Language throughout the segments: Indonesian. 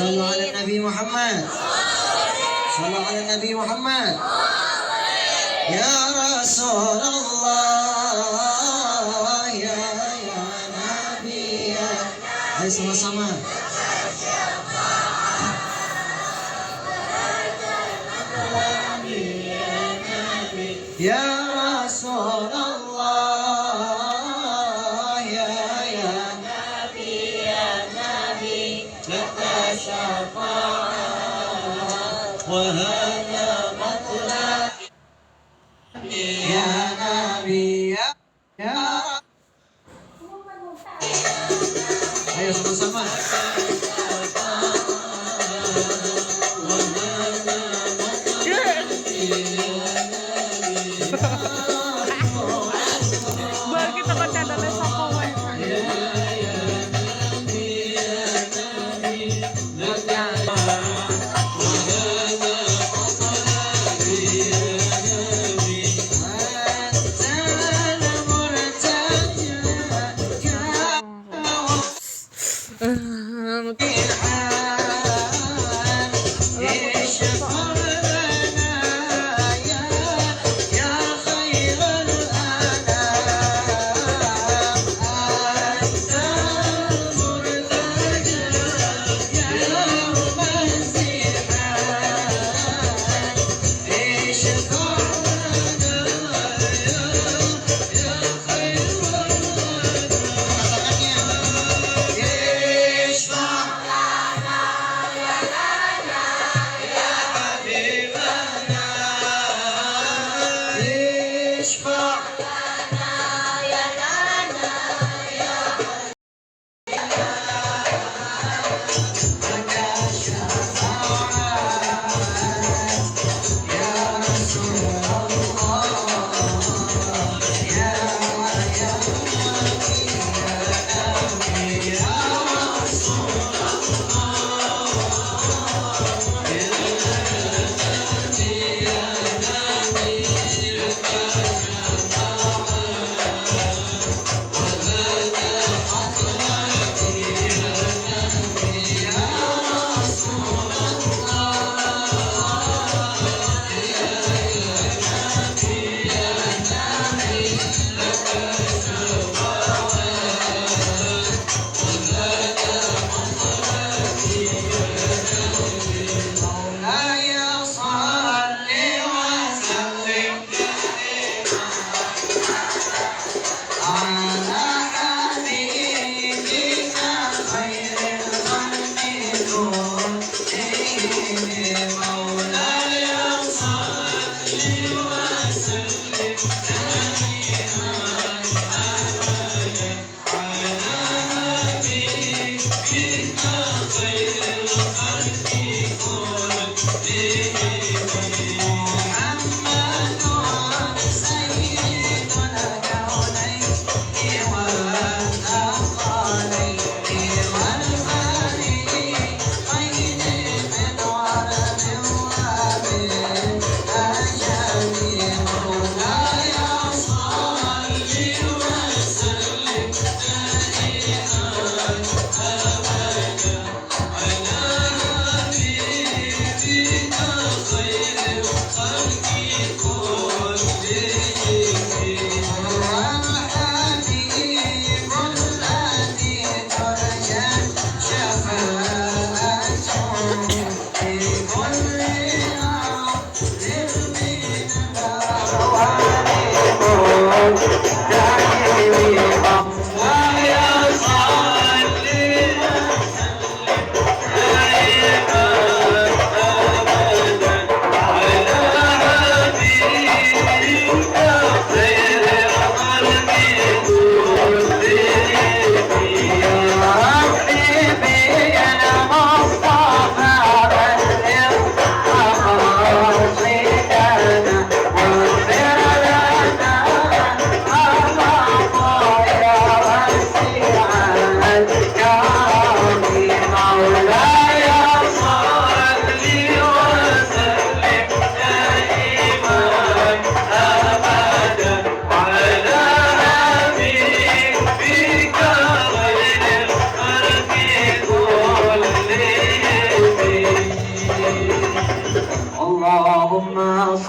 صلوا على النبي محمد. صلوا على النبي محمد. يا رسول Allah, ya Nabi, ya. Ayo sama-sama. Ya Rasul Allah, ya Nabi, laka syafa'at wa hada matlab ya Nabi, ya. Ayo sama-sama. Kita baca dalam sapa wae. Yeah.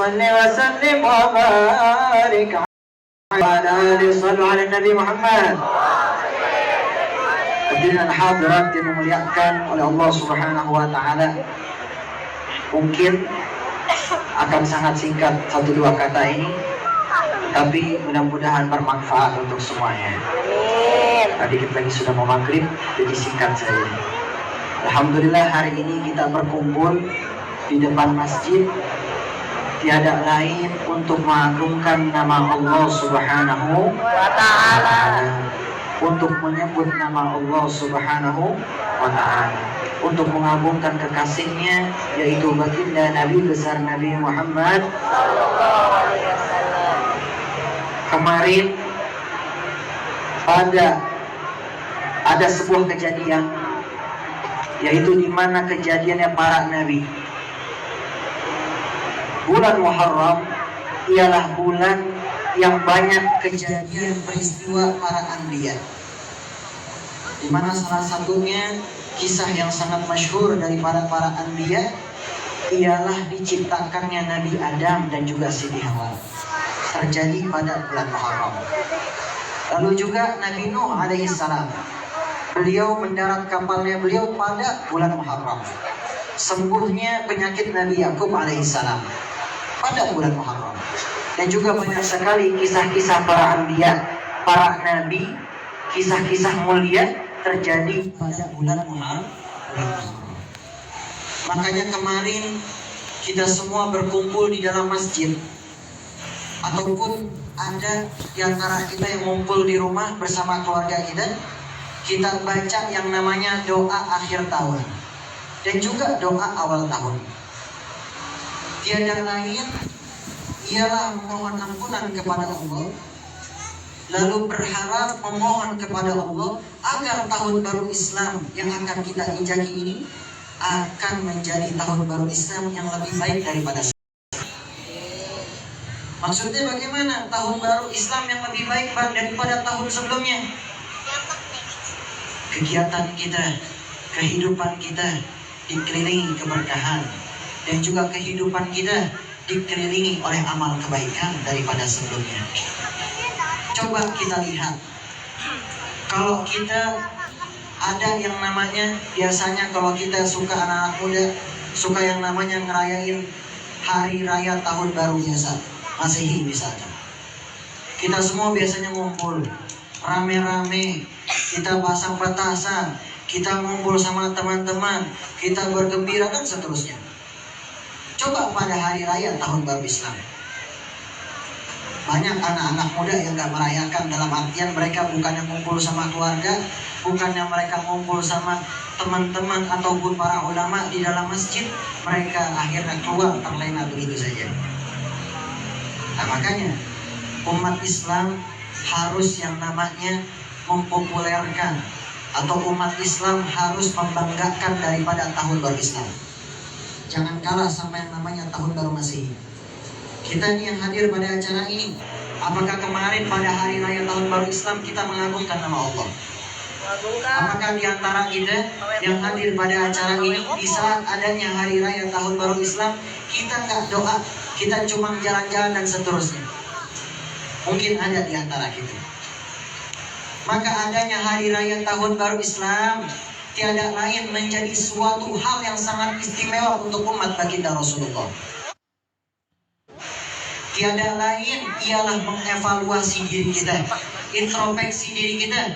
salli wa sallim wa barik ala alihi sallu ala Nabi Muhammad. Hadirin hadirat yang dimuliakan oleh Allah Subhanahu wa taala. Mungkin akan sangat singkat 1-2 kata ini, tapi mudah-mudahan bermanfaat untuk semuanya. Tadi kita lagi sudah mau maghrib, jadi singkat saja. Alhamdulillah hari ini kita berkumpul di depan masjid tiada lain untuk mengagungkan nama Allah Subhanahu wa taala, untuk menyebut nama Allah Subhanahu wa taala, untuk mengagungkan kekasihnya yaitu baginda Nabi besar Nabi Muhammad sallallahu alaihi wasallam. Kemarin ada sebuah kejadian, yaitu di mana kejadiannya para nabi. Bulan Muharram ialah bulan yang banyak kejadian peristiwa para anbiya, di mana salah satunya kisah yang sangat masyhur daripada para anbiya ialah diciptakannya Nabi Adam dan juga Siti Hawa, terjadi pada bulan Muharram. Lalu juga Nabi Nuh alaihissalam, beliau mendarat kapalnya beliau pada bulan Muharram. Sembuhnya penyakit Nabi Yakub alaihissalam pada bulan Muharram. Dan juga banyak sekali kisah-kisah para anbiya, para nabi, kisah-kisah mulia terjadi pada bulan Muharram. Makanya kemarin kita semua berkumpul di dalam masjid, ataupun ada di antara kita yang ngumpul di rumah bersama keluarga kita baca yang namanya doa akhir tahun dan juga doa awal tahun. Tiada lain ialah memohon ampunan kepada Allah, lalu berharap memohon kepada Allah agar tahun baru Islam yang akan kita injaki ini akan menjadi tahun baru Islam yang lebih baik daripada. Maksudnya bagaimana tahun baru Islam yang lebih baik daripada tahun sebelumnya? Kegiatan kita, kehidupan kita dikelilingi keberkahan, dan juga kehidupan kita dikelilingi oleh amal kebaikan daripada sebelumnya. Coba kita lihat, kalau kita ada yang namanya, biasanya kalau kita suka anak-anak muda suka yang namanya ngerayain hari raya tahun baru biasa, Masehi misalnya. Kita semua biasanya ngumpul rame-rame, kita pasang petasan, kita ngumpul sama teman-teman, kita bergembira dan seterusnya. Coba pada hari raya tahun baru Islam, banyak anak-anak muda yang gak merayakan, dalam artian mereka bukannya ngumpul sama keluarga, bukannya mereka ngumpul sama teman-teman ataupun para ulama di dalam masjid, mereka akhirnya keluar terlena begitu saja. Nah, makanya umat Islam harus yang namanya mempopulerkan, atau umat Islam harus membanggakan daripada tahun baru Islam. Jangan kalah sama yang namanya tahun baru Masehi. Kita ini yang hadir pada acara ini, apakah kemarin pada hari raya tahun baru Islam kita mengagungkan nama Allah? Apakah di antara kita yang hadir pada acara ini di saat adanya hari raya tahun baru Islam kita nggak doa, kita cuma jalan-jalan dan seterusnya? Mungkin ada di antara kita. Maka adanya hari raya tahun baru Islam tiada lain menjadi suatu hal yang sangat istimewa untuk umat baginda Rasulullah. Tiada lain ialah mengevaluasi diri kita, introspeksi diri kita.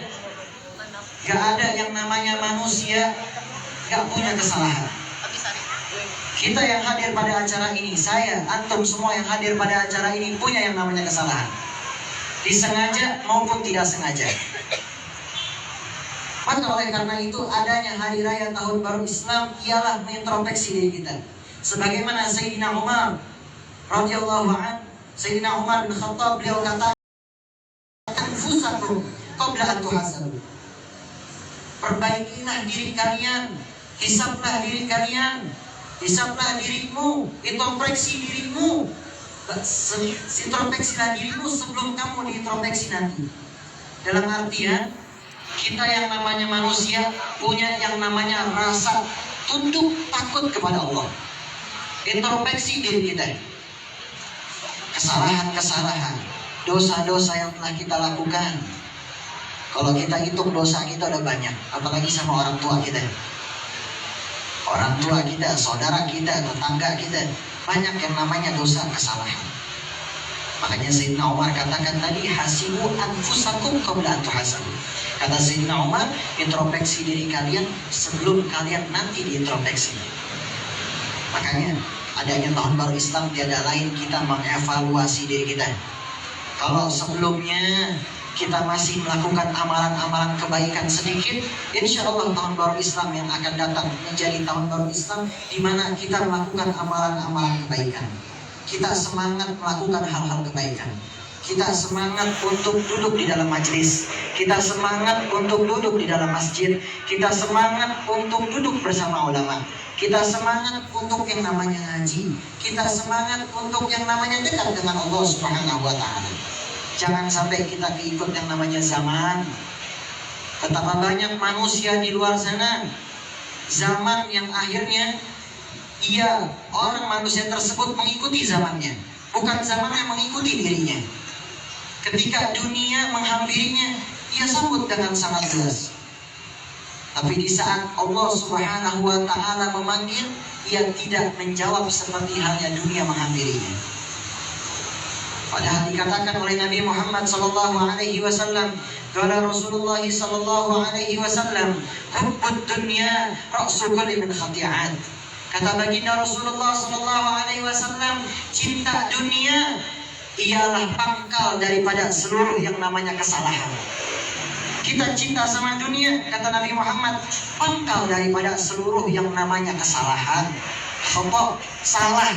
Gak ada yang namanya manusia gak punya kesalahan. Kita yang hadir pada acara ini, saya, antum semua yang hadir pada acara ini punya yang namanya kesalahan, disengaja maupun tidak sengaja. Maka oleh karena itu adanya hari raya tahun baru Islam ialah mengintrospeksi diri kita. Sebagaimana Sayyidina Umar radhiyallahu anhu, Sayyidina Umar bin Khattab, beliau katakan, "Anfusakum qabla an tuhasabu." Perbaikilah diri kalian, hisablah diri kalian, hisablah dirimu, introspeksi dirimu, introspeksilah dirimu sebelum kamu diintrospeksi nanti. Dalam artian kita yang namanya manusia punya yang namanya rasa tunduk takut kepada Allah. Introspeksi diri kita. kesalahan-kesalahan, dosa-dosa yang telah kita lakukan. Kalau kita hitung dosa kita udah banyak, apalagi sama orang tua kita. Orang tua kita, saudara kita, tetangga kita, banyak yang namanya dosa kesalahan. Makanya Sayyidina Umar katakan tadi, hasibu anfusakum qabla an tuhasabu. Kata Sayyidina Umar, introspeksi diri kalian sebelum kalian nanti diintrospeksi. Makanya adanya tahun baru Islam tiada lain kita mengevaluasi diri kita. Kalau sebelumnya kita masih melakukan amalan-amalan kebaikan sedikit, insya Allah tahun baru Islam yang akan datang menjadi tahun baru Islam di mana kita melakukan amalan-amalan kebaikan. Kita semangat melakukan hal-hal kebaikan. Kita semangat untuk duduk di dalam majelis. Kita semangat untuk duduk di dalam masjid. Kita semangat untuk duduk bersama ulama. Kita semangat untuk yang namanya ngaji. Kita semangat untuk yang namanya dekat dengan Allah Subhanahu wa Ta'ala. Jangan sampai kita keikut yang namanya zaman. Betapa banyak manusia di luar sana, zaman yang akhirnya orang manusia tersebut mengikuti zamannya, bukan zamannya mengikuti dirinya. Ketika dunia menghampirinya, ia sambut dengan sangat jelas. Tapi di saat Allah Subhanahu wa Ta'ala memanggil, ia tidak menjawab seperti halnya dunia menghampirinya. Padahal dikatakan oleh Nabi Muhammad sallallahu alaihi wasallam, qala Rasulullah sallallahu alaihi wasallam, hubbud dunya ra'su kulli min khati'at. Kata baginda Rasulullah sallallahu alaihi wasallam, cinta dunia ialah pangkal daripada seluruh yang namanya kesalahan. Kita cinta sama dunia, kata Nabi Muhammad, pangkal daripada seluruh yang namanya kesalahan. Khata', salah.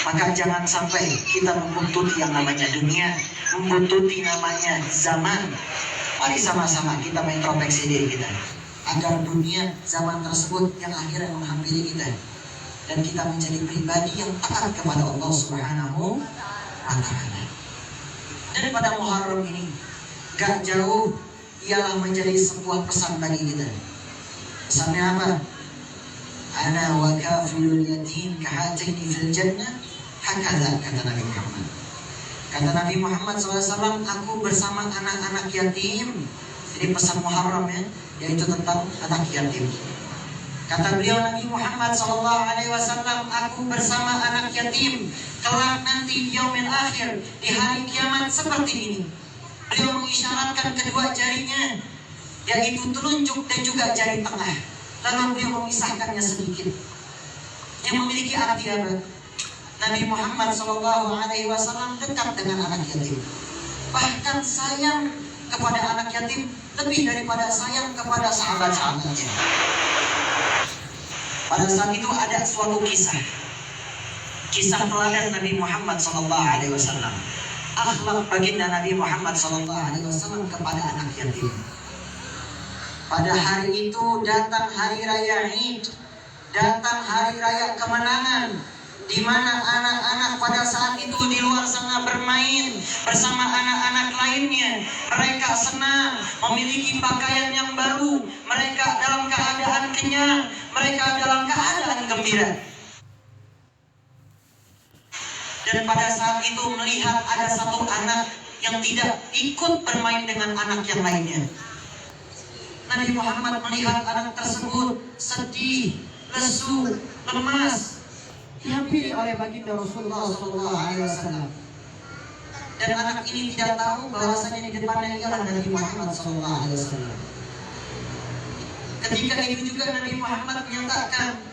Maka jangan sampai kita membuntuti yang namanya dunia, membuntuti namanya zaman. Mari sama-sama kita mengintrospeksi diri kita, agar dunia zaman tersebut yang akhirnya menghampiri kita, dan kita menjadi pribadi yang taat kepada Allah Subhanahu wa Ta'ala. Dan pada Muharram ini gak jauh ialah menjadi sebuah pesan bagi kita. Pesannya apa? Ana wa kafilul yatim kahataini fil jannah. Hakadha, kata Nabi Muhammad. Kata Nabi Muhammad SAW, aku bersama anak-anak yatim. Jadi pesan Muharram ya, yaitu tentang anak yatim. Kata beliau Nabi Muhammad SAW, aku bersama anak yatim kelak nanti di yaumil akhir, di hari kiamat seperti ini. Beliau mengisyaratkan kedua jarinya, yaitu telunjuk dan juga jari tengah. Lalu beliau memisahkannya sedikit. Yang memiliki arti apa? Nabi Muhammad SAW dekat dengan anak yatim. Bahkan sayang kepada anak yatim lebih daripada sayang kepada sahabat-sahabatnya. Pada saat itu ada suatu kisah teladan Nabi Muhammad SAW. Akhlak baginda Nabi Muhammad SAW kepada anak yatim. Pada hari itu datang hari raya Id, datang hari raya kemenangan, di mana anak-anak pada saat itu di luar sana bermain bersama anak-anak lainnya. Mereka senang, memiliki pakaian yang baru, mereka dalam keadaan kenyang, mereka dalam keadaan gembira. Dan pada saat itu melihat ada satu anak yang tidak ikut bermain dengan anak yang lainnya. Nabi Muhammad melihat anak tersebut sedih, lesu, lemas, dihampiri oleh baginda Rasulullah SAW. Dan anak ini tidak tahu bahwasanya di depannya ialah Nabi Muhammad SAW. Ketika itu juga Nabi Muhammad menyatakan,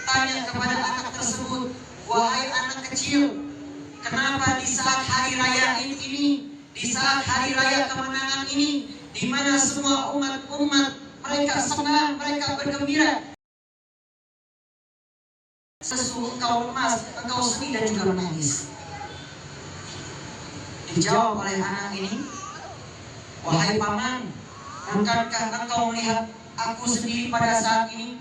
tanya kepada anak tersebut, wahai anak kecil, kenapa di saat hari raya ini, di saat hari raya kemenangan ini, di mana semua umat mereka senang, mereka bergembira, sesungguhnya engkau lemas, engkau sedih dan juga menangis? Dijawab oleh anak ini, wahai paman, bukankah engkau melihat aku sendiri pada saat ini?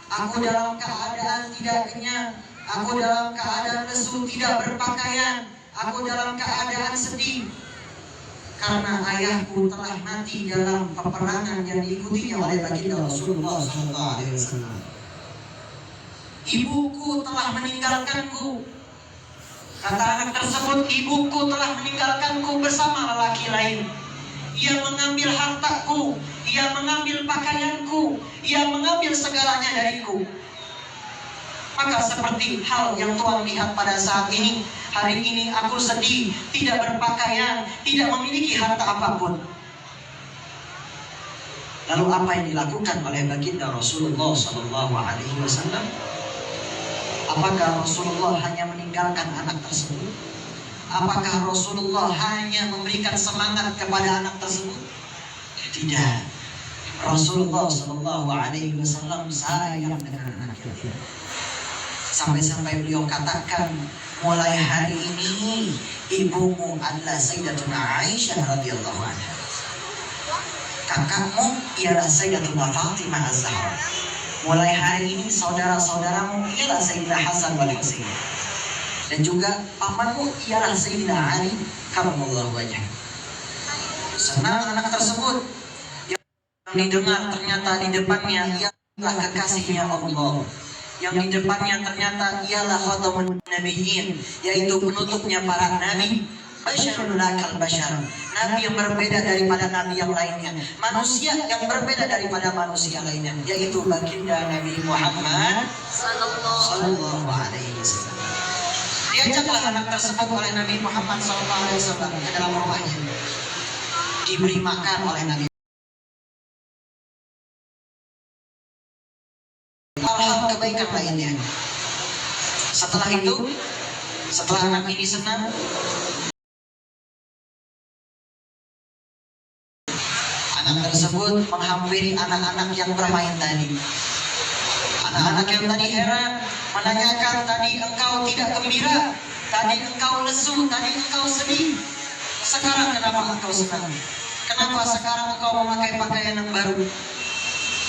Aku dalam keadaan tidak kenyang, aku dalam keadaan lesu, tidak berpakaian, aku dalam keadaan sedih, karena ayahku telah mati dalam peperangan yang diikutinya oleh baginda Rasulullah SAW. Ibuku telah meninggalkanku. Kata anak tersebut, ibuku telah meninggalkanku bersama lelaki lain. Ia mengambil hartaku, ia mengambil pakaianku, ia mengambil segalanya dariku. Maka seperti hal yang Tuhan lihat pada saat ini, hari ini aku sedih, tidak berpakaian, tidak memiliki harta apapun. Lalu apa yang dilakukan oleh baginda Rasulullah SAW? Apakah Rasulullah hanya meninggalkan anak tersebut? Apakah Rasulullah hanya memberikan semangat kepada anak tersebut? Tidak. Rasulullah SAW sayang dengan anak yatim. Sampai-sampai beliau katakan, mulai hari ini ibumu adalah Sayyidatuna Aisyah radhiyallahu anha. Kakakmu ialah Sayyidatuna Fatimah Az-Zahra. Mulai hari ini saudara-saudaramu ialah Sayyidina Hasan wal Husain. Dan juga pamanmu ialah Sayyidina Ali karramallahu wajhahu. Senang anak tersebut. Yang didengar ternyata di depannya ialah kekasihnya Allah. Yang di depannya ternyata ialah khatamun nabiyyin, yaitu penutupnya para nabi. Basyarul lakal basyar, nabi yang berbeda daripada nabi yang lainnya, manusia yang berbeda daripada manusia lainnya, yaitu baginda Nabi Muhammad sallallahu alaihi wasallam. Diajaklah anak tersebut oleh Nabi Muhammad sallallahu alaihi wasallam ke dalam rumahnya, diberi makan oleh Nabi. Hal-hal kebaikan lainnya. Setelah itu, setelah anak ini senang, anak tersebut menghampiri anak-anak yang bermain tadi. Anak-anak yang tadi heran, menanyakan, tadi engkau tidak gembira, tadi engkau lesu, tadi engkau sedih. Sekarang kenapa engkau senang? Kenapa sekarang engkau memakai pakaian yang baru?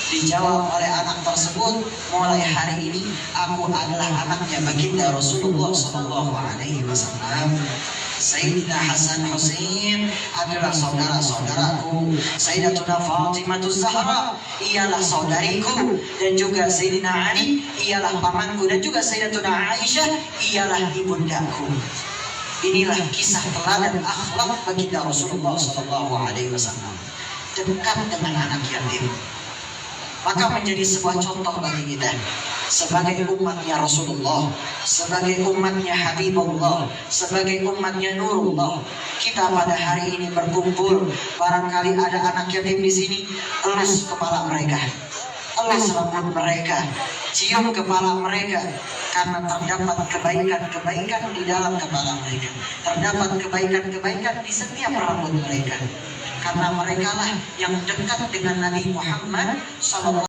Dijawab oleh anak tersebut, mulai hari ini aku adalah anaknya baginda Rasulullah SAW. Sayyidina Hasan Husain adalah saudara-saudaraku. Sayyidatuna Fatimah Az-Zahra ialah saudariku, dan juga Sayyidina Ali ialah pamanku, dan juga Sayyidatuna Aisyah ialah ibundaku. Inilah kisah teladan akhlak baginda Rasulullah SAW, dekat dengan anak yatim. Maka menjadi sebuah contoh bagi kita sebagai umatnya Rasulullah, sebagai umatnya Habibullah, sebagai umatnya Nurullah. Kita pada hari ini berkumpul, barangkali ada anak yatim di sini, elus kepala mereka, elus rambut mereka, cium kepala mereka, karena terdapat kebaikan-kebaikan di dalam kepala mereka, terdapat kebaikan-kebaikan di setiap rambut mereka, karena mereka lah yang dekat dengan Nabi Muhammad SAW.